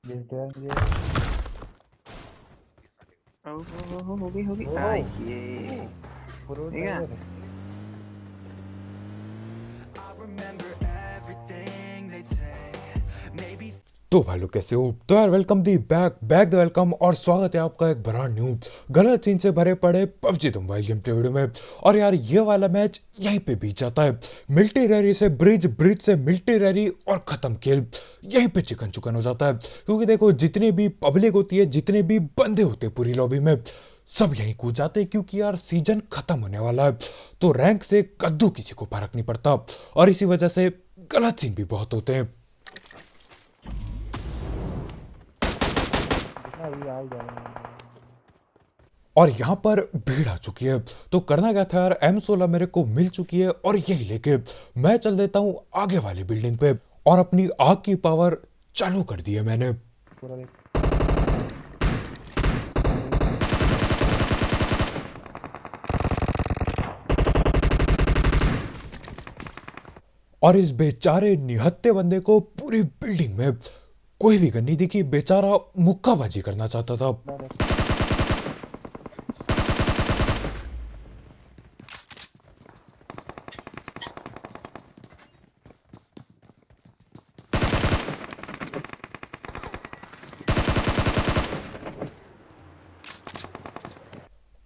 मिलते हैं मुझे। होगी ओह आइए। प्रो ठीक है। ड्राइवर। तो भाई लोग कैसे हो? तो यार welcome the back back the welcome और स्वागत है आपका एक ब्रांड न्यू गलत सीन से भरे पड़े पबजी द मोबाइल गेम के वीडियो में। और यार ये वाला मैच यहीं पे बीत जाता है। मिल्टी रैरी से ब्रिज, ब्रिज से मिल्टी रैरी और खत्म खेल यहीं पे चिकन चुकन हो जाता है। क्योंकि देखो जितनी भी पब्लिक होती है, जितने भी बंदे होते हैं पूरी लॉबी में, सब यहीं कूद जाते हैं क्योंकि यार सीजन खत्म होने वाला है। तो रैंक से कद्दू किसी को फर्क नहीं पड़ता और इसी वजह से गलत सीन भी बहुत होते हैं। देखना अभी आ ही जाएगा। और यहाँ पर भीड़ आ चुकी है। तो करना क्या था यार, M16 मेरे को मिल चुकी है और यही लेके मैं चल देता हूँ आगे वाली बिल्डिंग पे और अपनी आग की पावर चालू कर दी है मैंने। पूरा देख। और इस बेचारे निहत्ते बंदे को पूरी बिल्डिंग में कोई भी गन नहीं दिखी। बेचारा मुक्काबाजी करना चाहता था।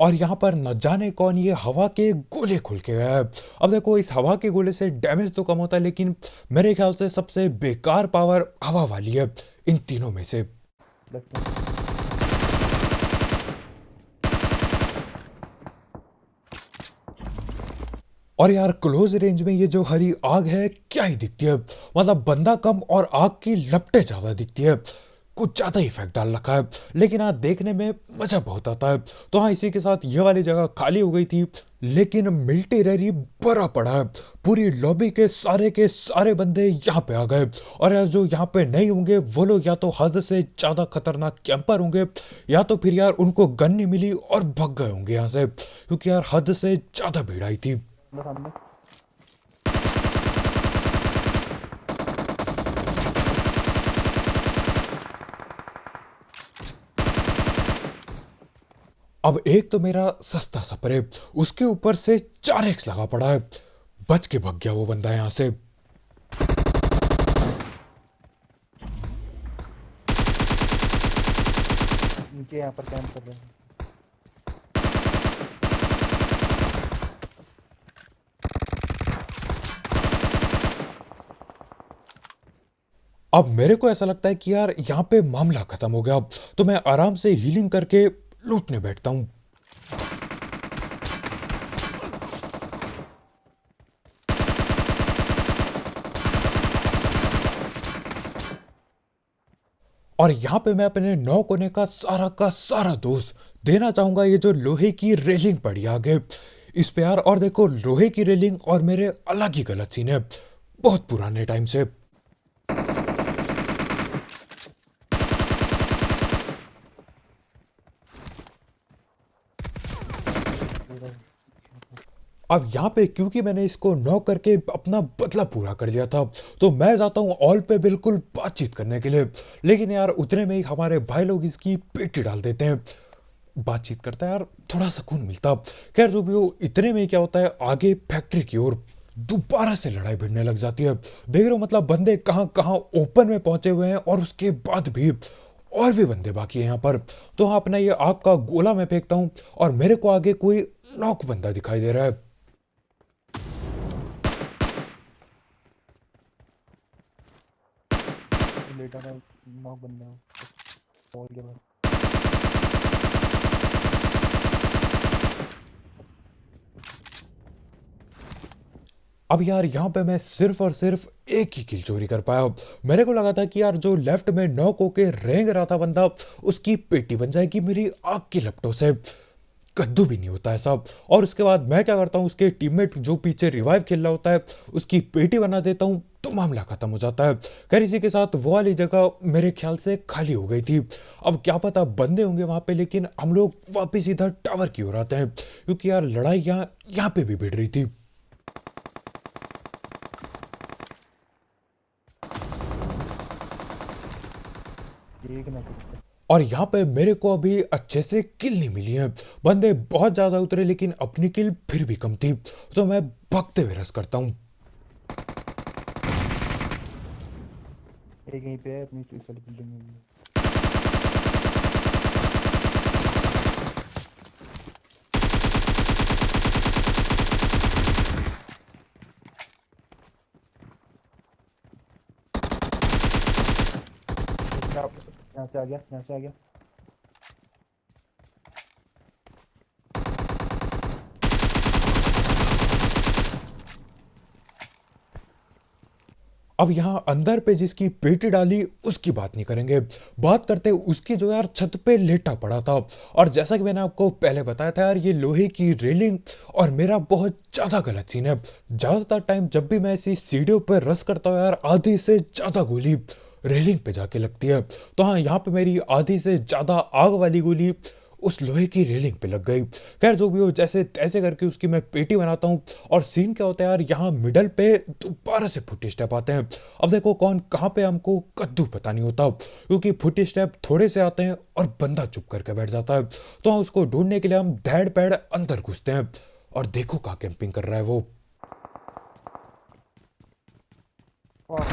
और यहाँ पर न जाने कौन ये हवा के गोले खुल के गया है। अब देखो इस हवा के गोले से डैमेज तो कम होता है, लेकिन मेरे ख्याल से सबसे बेकार पावर हवा वाली है इन तीनों में से। लेफ्ट में। और यार क्लोज रेंज में ये जो हरी आग है क्या ही दिखती है। मतलब बंदा कम और आग की लपटें ज्यादा दिखती है। कुछ ज्यादा इफेक्ट डाल रखा है, लेकिन हाँ देखने में मजा बहुत आता है। तो हाँ इसी के साथ ये वाली जगह खाली हो गई थी, लेकिन मिल्टी रैरी भरा पड़ा है। पूरी लॉबी के सारे बंदे यहाँ पे आ गए। और यार जो यहाँ पे नहीं होंगे वो लोग या तो हद से ज्यादा खतरनाक कैंपर होंगे, या तो फिर यार उनको गन नहीं मिली और भग गए होंगे यहाँ से, क्योंकि यार हद से ज्यादा भीड़ आई थी। बस सामने। अब एक तो मेरा सस्ता स्प्रे, उसके ऊपर से 4x लगा पड़ा है। बच के भग गया वो बंदा यहां से। नीचे यहाँ पर कैंप कर रहे हैं। अब मेरे को ऐसा लगता है कि यार यहाँ पे मामला खत्म हो गया, तो मैं आराम से हीलिंग करके लूटने बैठता हूँ। और यहाँ पे मैं अपने 9 कोने का सारा दोष देना चाहूंगा। ये जो लोहे की रेलिंग पड़ी आगे इस पे यार, और देखो लोहे की रेलिंग और मेरे अलग ही गलत सीन है बहुत पुराने टाइम से। पूरा। अब यहाँ पे क्योंकि मैंने इसको नॉक करके अपना बदला पूरा कर लिया था, तो मैं जाता हूँ ऑल पे बिल्कुल बातचीत करने के लिए। लेकिन यार उतने में ही हमारे भाई लोग इसकी पेटी डाल देते हैं। बातचीत करता है यार, थोड़ा सुकून मिलता। खैर जो भी हो, इतने में ही क्या होता है, आगे फैक्ट्री की ओर दोबारा से लड़ाई भिड़ने लग जाती है। देख रहे हो, मतलब बंदे कहाँ कहाँ ओपन में पहुंचे हुए हैं और उसके बाद भी और भी बंदे बाकी हैं यहाँ पर। तो हाँ अपना ये आग का गोला मैं फेंकता हूँ और मेरे को आगे कोई नॉक बंदा दिखाई दे रहा है। लेटा था। नॉक बंदा वॉल के बाद। अब यार यहाँ पे मैं सिर्फ और सिर्फ एक ही किल चोरी कर पाया। मेरे को लगा था कि यार जो लेफ्ट में नॉक होके रेंग रहा था बंदा, उसकी पेटी बन जाएगी मेरी आग की लपटों से। कद्दू भी नहीं होता है सब। और उसके बाद मैं क्या करता हूँ, उसके टीममेट जो पीछे रिवाइव खेल रहा होता है उसकी पेटी बना देता हूँ, तो मामला खत्म हो जाता है। खैर इसी के साथ वो वाली जगह मेरे ख्याल से खाली हो गई थी। अब क्या पता बंदे होंगे वहां पे, लेकिन हम लोग वापिस इधर टावर की ओर आते हैं क्योंकि यार लड़ाई यहाँ पे भी भिड़ रही थी। एक ना कुछ। और यहाँ पे मेरे को अभी अच्छे से किल नहीं मिली है। बंदे बहुत ज्यादा उतरे लेकिन अपनी किल फिर भी कम थी, तो मैं भगते हुए रस करता हूँ। एक यहीं पे है अपनी इस वाली बिल्डिंग में भी। यहाँ से आ गया, यहाँ से आ गया। अब यहाँ अंदर पे जिसकी पेटी डाली उसकी बात नहीं करेंगे, बात करते उसकी जो यार छत पे लेटा पड़ा था। और जैसा कि मैंने आपको पहले बताया था यार, ये लोहे की रेलिंग और मेरा बहुत ज्यादा गलत सीन है। ज्यादातर टाइम जब भी मैं ऐसी सीढ़ियों पर रस करता हूँ यार, आधी से ज्यादा गोली रेलिंग पे जाके लगती है। तो हाँ, यहाँ पे मेरी आधी से ज्यादा आग वाली गोली उस लोहे की रेलिंग पे लग गई। खैर जो भी हो, जैसे तैसे करके उसकी मैं पेटी बनाता हूँ। और सीन क्या होता है यार, यहाँ मिडल पे दोबारा से फुट स्टेप आते हैं। अब देखो कौन कहाँ पे हमको कद्दू पता नहीं होता, क्योंकि फुट स्टेप थोड़े से आते हैं और बंदा चुप करके बैठ जाता है। तो हाँ, उसको ढूंढने के लिए हम धैड़ पैड़ अंदर घुसते हैं। और देखो कहाँ कैंपिंग कर रहा है वो। और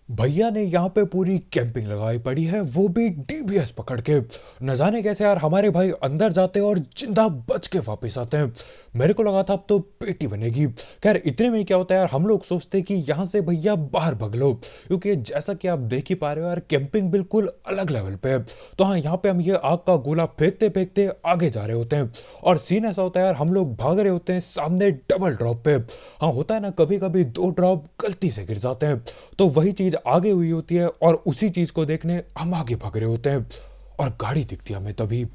भैया ने यहाँ पे पूरी कैंपिंग लगाई पड़ी है, वो भी डीबीएस पकड़ के। न जाने कैसे यार हमारे भाई अंदर जाते हैं और जिंदा बच के वापस आते हैं। मेरे को लगा था अब तो पेटी बनेगी। खैर इतने में क्या होता है यार, हम लोग सोचते हैं कि यहाँ से भैया बाहर भग लो, क्योंकि जैसा कि आप देख ही पा रहे हो यार, कैंपिंग बिल्कुल अलग लेवल पे है। तो हाँ, यहाँ पे हम ये आग का गोला फेंकते फेंकते आगे जा रहे होते हैं। और सीन ऐसा होता है यार, हम लोग भाग रहे होते हैं सामने डबल ड्रॉप पे। हाँ, होता है ना कभी कभी 2 ड्रॉप गलती से गिर जाते हैं, तो वही चीज आगे हुई होती है और उसी चीज को देखने हम आगे भाग रहे होते हैं। और गाड़ी दिखती है हमें तभी।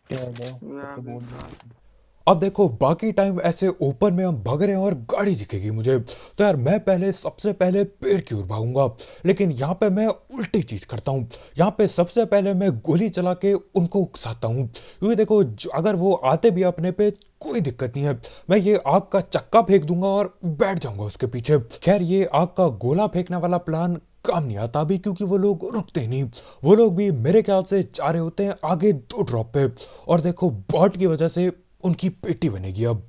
क्या है वो? यहाँ तो पे बोल था। दो। अब देखो बाकी टाइम ऐसे ओपन में हम भाग रहे हैं और गाड़ी दिखेगी मुझे, तो यार मैं पहले सबसे पहले पेड़ की ओर भागूंगा। लेकिन यहाँ पे मैं उल्टी चीज करता हूँ। यहाँ पे सबसे पहले मैं गोली चला के उनको उकसाता हूँ, क्योंकि देखो अगर वो आते भी अपने पे कोई दिक्कत नहीं है, मैं ये आग का चक्का फेंक दूंगा और बैठ जाऊंगा उसके पीछे। खैर ये आग का गोला फेंकने वाला प्लान काम नहीं आता अभी, क्योंकि वो लोग रुकते नहीं। वो लोग भी मेरे ख्याल से जा रहे होते हैं आगे 2 ड्रॉप पे। और देखो बॉट की वजह से उनकी पेटी बनेगी अब।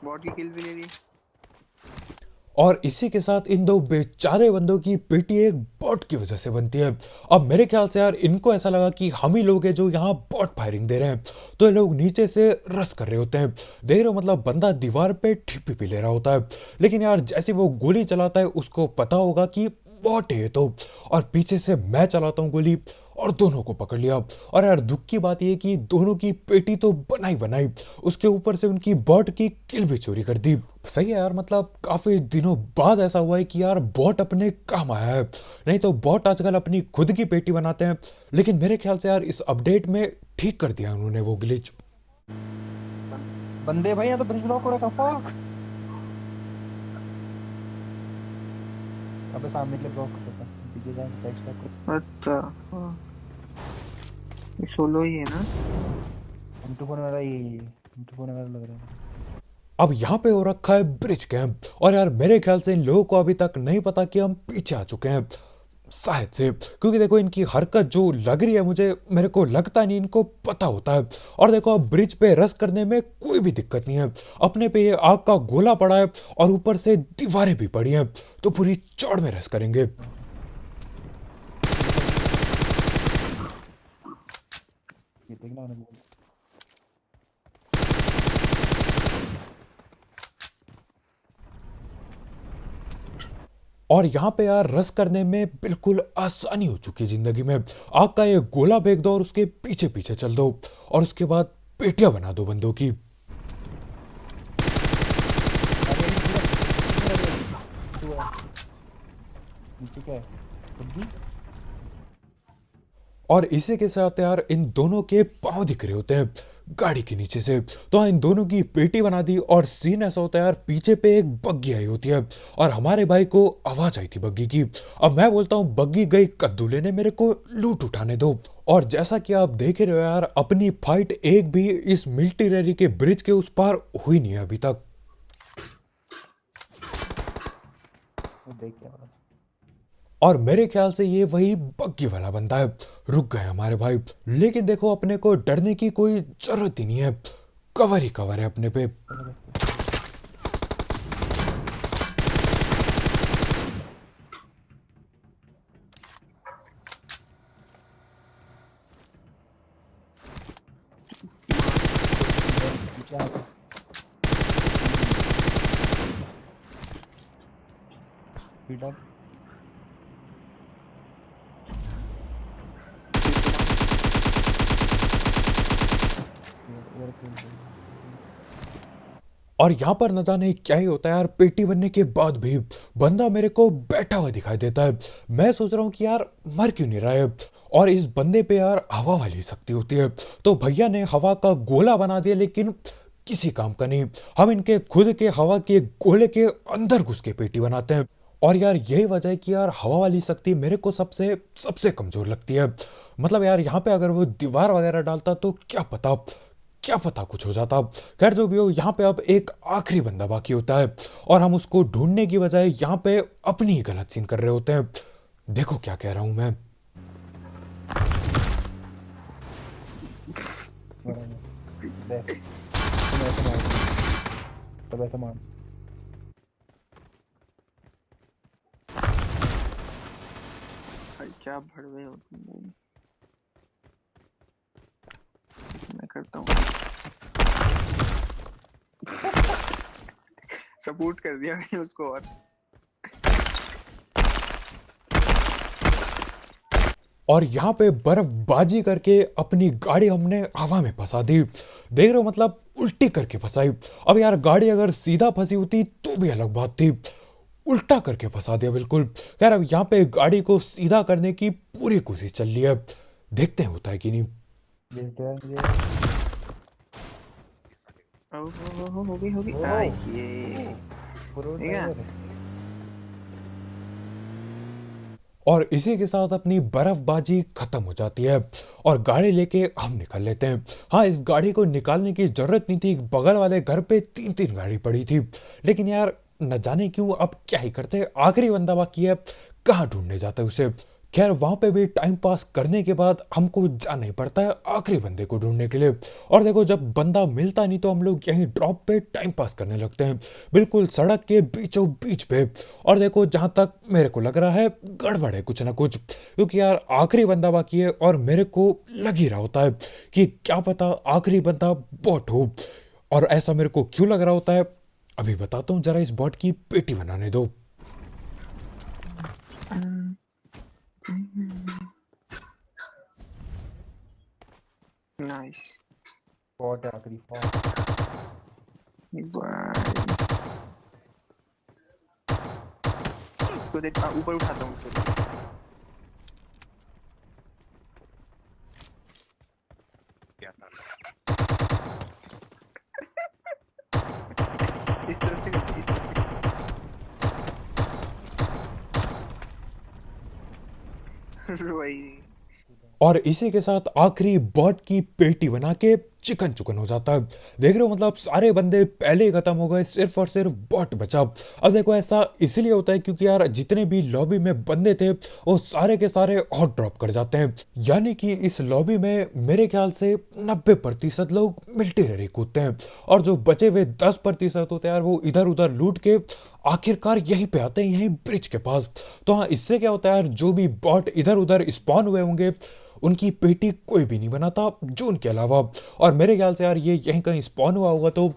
बॉट की किल भी ले ली। और इसी के साथ इन 2 बेचारे बंदों की पेटी एक बॉट की वजह से बनती है। अब मेरे ख्याल से यार इनको ऐसा लगा कि हम ही लोग हैं जो यहाँ बॉट फायरिंग दे रहे हैं, तो ये लोग नीचे से रस कर रहे होते हैं। देख रहे हो, मतलब बंदा दीवार पे ठिप्पी पी ले रहा होता है, लेकिन यार जैसे वो गोली चलाता है उसको पता होगा कि बॉट है ये तो। और पीछे से मैं चलाता हूँ गोली और दोनों को पकड़ लिया। और यार दुख की बात यह कि दोनों की पेटी तो बनाई बनाई, उसके ऊपर से उनकी बॉट की किल भी चोरी कर दी। सही है यार, मतलब काफी दिनों बाद ऐसा हुआ है कि यार बॉट अपने काम आया है। नहीं तो बॉट आजकल अपनी खुद की पेटी बनाते हैं। लेकिन मेरे ख्याल से यार इस अपडेट में ठीक कर दिया उन्होंने वो ग्लिच। बंदे भाई यहाँ तो ब्रिज लॉक हो रखा। फक अबे सामने के लिए ब्लॉक कर देता, पीछे जाए बैक स्टैक को। अच्छा हाँ। ये सोलो ही है ना। M2 फोन वाला ये M2 फोन वाला लग रहा है। अब यहाँ पे हो रखा है ब्रिज कैंप। और यार मेरे ख्याल से इन लोगों को अभी तक नहीं पता कि हम पीछे आ चुके हैं, शायद से, क्योंकि देखो इनकी हरकत जो लग रही है मुझे, मेरे को लगता नहीं इनको पता होता है। और देखो अब ब्रिज पे रस करने में कोई भी दिक्कत नहीं है, अपने पे ये आग का गोला पड़ा है और ऊपर से दीवारें भी पड़ी हैं, तो पूरी चौड़ में रस करेंगे। ये देखना मैंने बोल। और यहाँ पे यार रस करने में बिल्कुल आसानी हो चुकी है जिंदगी में। आग का ये गोला फेंक दो और उसके पीछे पीछे चल दो, और उसके बाद पेटियां बना दो बंदों की। अरे तू है नीचे क्या है? बग्गी और इसी के साथ यार इन दोनों के पाँव दिख रहे होते हैं गाड़ी के नीचे से। तो हाँ, इन दोनों की पेटी बना दी और सीन ऐसा होता है यार, पीछे पे एक बग्गी आई होती है और हमारे भाई को आवाज आई थी बग्गी की। अब मैं बोलता हूँ बग्गी गई कद्दू लेने, मेरे को लूट उठाने दो। और जैसा कि आप देख रहे हो यार, अपनी फाइट एक भी इस मिलिट्री रैली के ब्रिज के उस पार हुई नहीं है अभी तक। देख क्या हो रहा है। और मेरे ख्याल से ये वही बग्गी वाला बंदा है। रुक गए हमारे भाई, लेकिन देखो अपने को डरने की कोई जरूरत ही नहीं है, कवर ही कवर है अपने पे। पीछे आ गए। Speed up. इधर खेल रहे हैं। और यहाँ पर न जाने क्या ही होता है यार, पेटी बनने के बाद भी बंदा मेरे को बैठा हुआ दिखाई देता है। मैं सोच रहा हूँ कि यार मर क्यों नहीं रहा है, और इस बंदे पे यार हवा वाली शक्ति होती है। तो भैया ने हवा का गोला बना दिया, लेकिन किसी काम का नहीं। हम इनके खुद के हवा के गोले के अंदर घुस के पेटी बनाते हैं। और यार यही वजह है कि यार हवा वाली शक्ति मेरे को सबसे सबसे कमजोर लगती है। मतलब यार यहाँ पे अगर वो दीवार वगैरह डालता तो क्या पता कुछ हो जाता। खैर जो भी हो, यहाँ पे अब एक आखिरी बंदा बाकी होता है और हम उसको ढूंढने की बजाय यहाँ पे अपनी ही गलत सीन कर रहे होते हैं। देखो क्या कह रहा हूं मैं। देख तुम ऐसे मार, तब ऐसे मार। भाई क्या भड़वे हो तुम। मैं करता हूँ सपोर्ट कर दिया मैंने उसको। और यहाँ पे बर्फबाजी करके अपनी गाड़ी हमने हवा में फंसा दी। देख रहे हो, मतलब उल्टी करके फंसाई। अब यार गाड़ी अगर सीधा फंसी होती तो भी अलग बात थी, उल्टा करके फंसा दिया बिल्कुल। खैर अब यहाँ पे गाड़ी को सीधा करने की पूरी कोशिश चल रही है, देखते हैं होता है कि नहीं। हो गई। ये ठीक है। और इसी के साथ अपनी बर्फबाजी खत्म हो जाती है और गाड़ी लेके हम निकल लेते हैं। हाँ, इस गाड़ी को निकालने की जरूरत नहीं थी, बगल वाले घर पे 3-3 गाड़ी पड़ी थी। लेकिन यार न जाने क्यों अब क्या ही करते, आखिरी बंदा बाकी है, कहाँ ढूंढने जाते उसे। खैर वहां पे भी टाइम पास करने के बाद हमको जाना ही पड़ता है आखिरी बंदे को ढूंढने के लिए। और देखो जब बंदा मिलता नहीं तो हम लोग यहीं ड्रॉप पे टाइम पास करने लगते हैं, बिल्कुल सड़क के बीचों बीच पे। और देखो जहां तक मेरे को लग रहा है गड़बड़ है कुछ ना कुछ, क्योंकि यार आखिरी बंदा बाकी है और मेरे को लग ही रहा होता है कि क्या पता आखिरी बंदा बॉट हो। और ऐसा मेरे को क्यों लग रहा होता है अभी बताता हूँ, जरा इस बॉट की पेटी बनाने दो। नाइस। फॉट है आखिरी फॉट। तो देख ऊपर उठाता हूँ उसको। इस तरफ से वही। और इसी के साथ आखिरी बॉट की पेटी बना के चिकन चुकन हो जाता है। देख रहे हो, मतलब सारे बंदे पहले ही खत्म हो गए, सिर्फ और सिर्फ बॉट बचा। अब देखो ऐसा इसलिए होता है क्योंकि यार जितने भी लॉबी में बंदे थे वो सारे के सारे हॉट ड्रॉप कर जाते हैं। यानी कि इस लॉबी में मेरे ख्याल से 90% लोग मिलिट्री कूदते हैं और जो बचे हुए 10% होते हैं यार वो इधर उधर लूट के आखिरकार यहीं पे आते हैं, यहीं ब्रिज के पास। तो हाँ, इससे क्या होता है यार, जो भी बॉट इधर उधर स्पॉन हुए होंगे उनकी पेटी कोई भी नहीं बनाता जो उनके अलावा। और मेरे ख्याल से यार ये यहीं कहीं स्पॉन हुआ होगा तो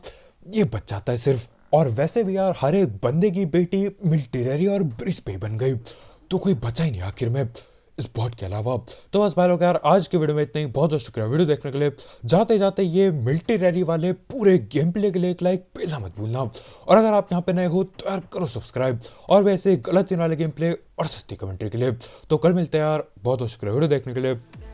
ये बच जाता है सिर्फ। और वैसे भी यार हर एक बंदे की बेटी मिलिट्री और ब्रिज पे ही बन गई, तो कोई बचा ही नहीं आखिर में इस बॉट के अलावा। तो बस भाई लोग यार आज के वीडियो में इतना ही, बहुत बहुत शुक्रिया वीडियो देखने के लिए। जाते जाते ये मिलिट्री रैली वाले पूरे गेम प्ले के लिए एक लाइक पहला मत भूलना, और अगर आप यहाँ पे नए हो तो यार करो सब्सक्राइब, और वैसे गलत वाले गेम प्ले और सस्ती कमेंट्री के लिए। तो कल मिलते हैं यार, बहुत बहुत शुक्रिया वीडियो देखने के लिए।